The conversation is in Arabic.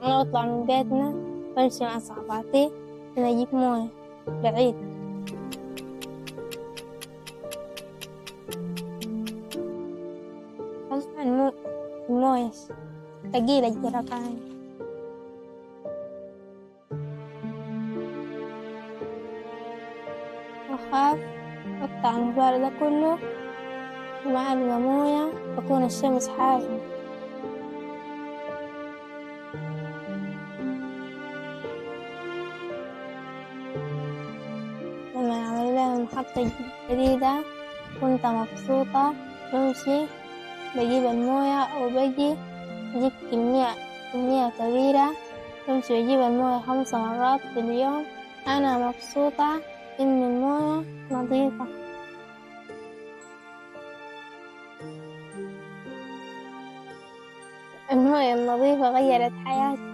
أنا أطلع من بيتنا وأمشي مع صحباتي عشان أجيب موية بعيد. طبعا الموية ثقيلة الجرقان. أخاف أقطع المشوار ده كله وما ألقى موية، تكون الشمس حارة. لما عملوا لنا محطة جديدة كنت مبسوطة، بمشي بجيب الموية وبجي أجيب كمية كبيرة، بمشي بجيب الموية 5 مرات في اليوم. أنا مبسوطة إن الموية نظيفة. الموية النظيفة غيرت حياتي.